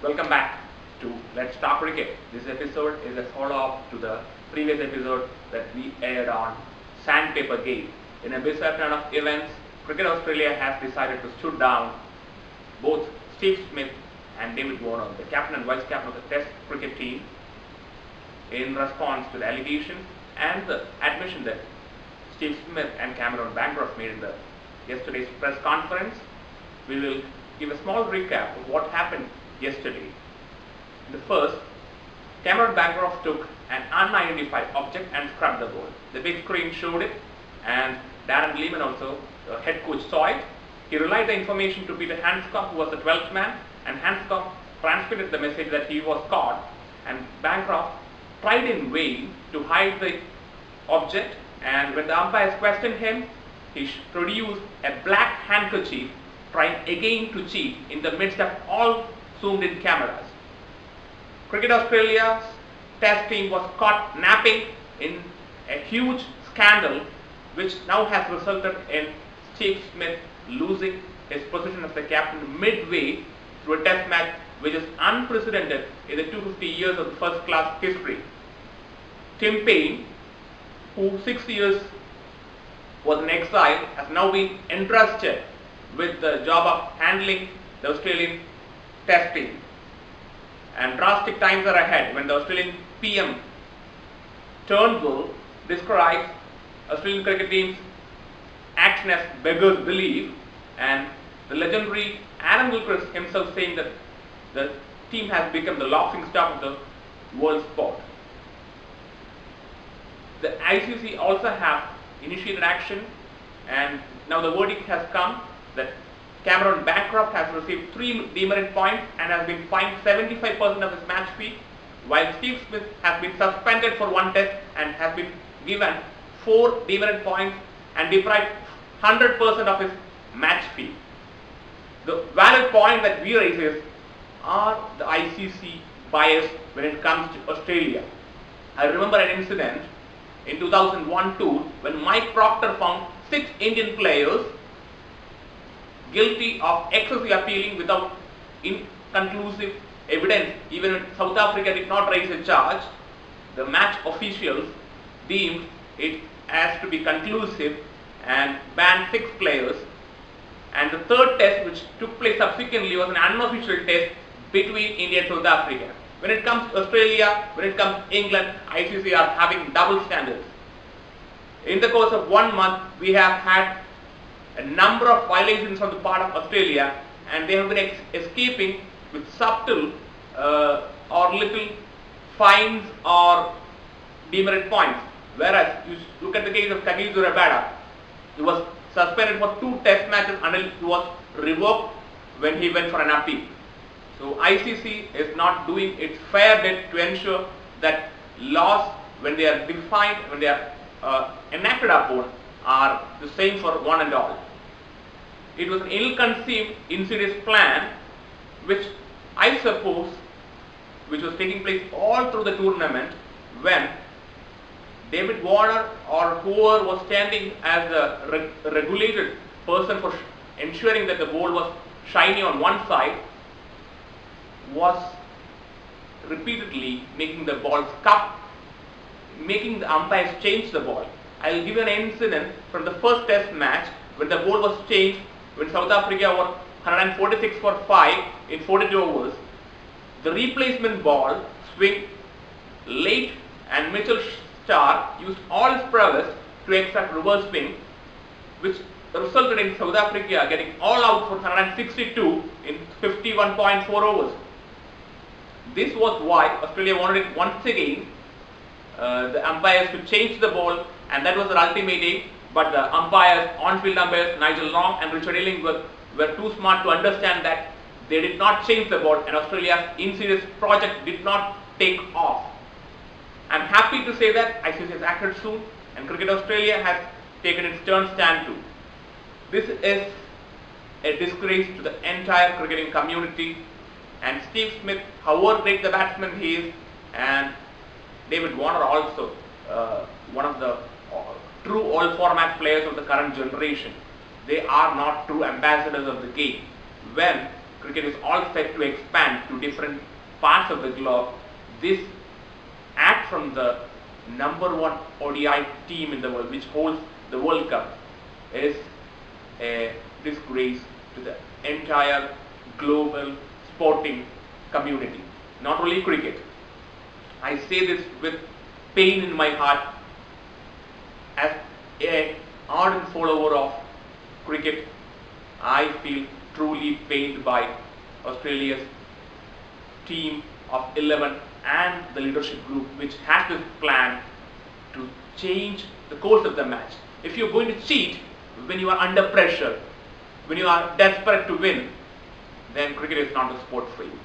Welcome back to Let's Talk Cricket. This episode is a follow-up to the previous episode that we aired on Sandpaper Gate. In a bizarre turn of events, Cricket Australia has decided to shoot down both Steve Smith and David Warner, the captain and vice captain of the Test cricket team, in response to the allegations and the admission that Steve Smith and Cameron Bancroft made in the yesterday's press conference. We will give a small recap of what happened yesterday. The first, Cameron Bancroft took an unidentified object and scrubbed the ball. The big screen showed it, and Darren Lehman, also the head coach, saw it. He relayed the information to Peter Handscomb, who was the 12th man, and Handscomb transmitted the message that he was caught, and Bancroft tried in vain to hide the object, and when the umpires questioned him, he produced a black handkerchief, trying again to cheat in the midst of all zoomed in cameras. Cricket Australia's test team was caught napping in a huge scandal, which now has resulted in Steve Smith losing his position as the captain midway through a test match which is unprecedented in the 250 years of first class history. Tim Paine, who 6 years was in exile, has now been entrusted with the job of handling the Australian test team. And drastic times are ahead when the Australian PM Turnbull describes Australian cricket team's action as beggars belief, and the legendary Adam Gilchrist himself saying that the team has become the laughing stock of the world sport. The ICC also have initiated action, and now the verdict has come that Cameron Bancroft has received 3 demerit points and has been fined 75% of his match fee, while Steve Smith has been suspended for 1 test and has been given 4 demerit points and deprived 100% of his match fee. The valid point that we raise is, are the ICC biased when it comes to Australia? I remember an incident in 2001-2 when Mike Proctor found 6 Indian players guilty of excessive appealing without inconclusive evidence. Even when South Africa did not raise a charge, the match officials deemed it as to be conclusive and banned 6 players. And the third test, which took place subsequently, was an unofficial test between India and South Africa. When it comes to Australia, when it comes to England, ICC are having double standards. In the course of 1 month, we have had a number of violations on the part of Australia, and they have been escaping with subtle or little fines or demerit points. Whereas you look at the case of Casualties, he was suspended for 2 test matches until he was revoked when he went for an appeal. So ICC is not doing its fair bit to ensure that laws, when they are defined, when they are enacted upon, are the same for one and all. It was an ill-conceived, insidious plan, which I suppose, which was taking place all through the tournament, when David Warner or whoever was standing as the regulated person for ensuring that the ball was shiny on one side, was repeatedly making the ball scuff, making the umpires change the ball. I will give you an incident from the first test match when the ball was changed when South Africa were 146 for 5 in 42 overs. The replacement ball swing late, and Mitchell Starc used all his prowess to extract reverse swing, which resulted in South Africa getting all out for 162 in 51.4 overs. This was why Australia wanted it once again, the umpires to change the ball, and that was their ultimate aim. But the umpires, on-field umpires, Nigel Long and Richard Illingworth, were too smart to understand that they did not change the ball, and Australia's insidious project did not take off. I am happy to say that ICC has acted soon, and Cricket Australia has taken its stern stand too. This is a disgrace to the entire cricketing community, and Steve Smith, however great the batsman he is, and David Warner also, one of the true all-format players of the current generation, they are not true ambassadors of the game. When cricket is all set to expand to different parts of the globe, this act from the #1 ODI team in the world, which holds the World Cup, is a disgrace to the entire global sporting community, not only cricket. I say this with pain in my heart as an ardent follower of cricket. I feel truly pained by Australia's team of 11 and the leadership group, which has this plan to change the course of the match. If you're going to cheat when you are under pressure, when you are desperate to win, then cricket is not a sport for you.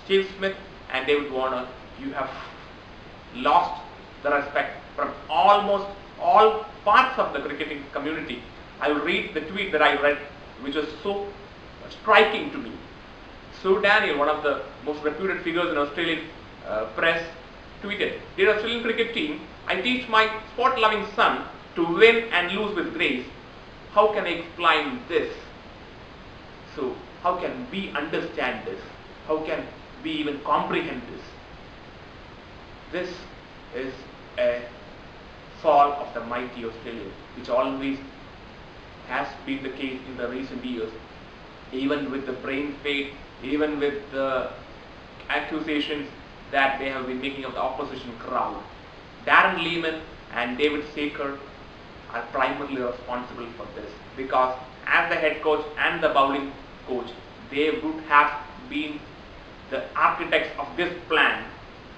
Steve Smith and David Warner, you have lost the respect from almost all parts of the cricketing community. I will read the tweet that I read, which was so striking to me. Sue Daniel, one of the most reputed figures in Australian press, tweeted, "Dear Australian cricket team, I teach my sport-loving son to win and lose with grace. How can I explain this? So, how can we understand this? How can we even comprehend this? This is a fall of the mighty Australia, which always has been the case in the recent years, even with the brain fade, even with the accusations that they have been making of the opposition crowd. Darren Lehman and David Saker are primarily responsible for this, because as the head coach and the bowling coach, they would have been the architects of this plan,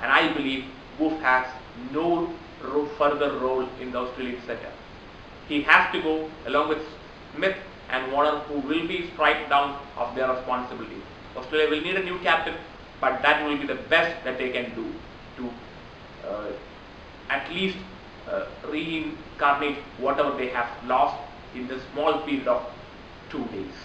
and I believe Wolf has no further role in the Australian setup. He has to go along with Smith and Warner, who will be stripped down of their responsibility. Australia will need a new captain, but that will be the best that they can do to at least reincarnate whatever they have lost in the small period of 2 days.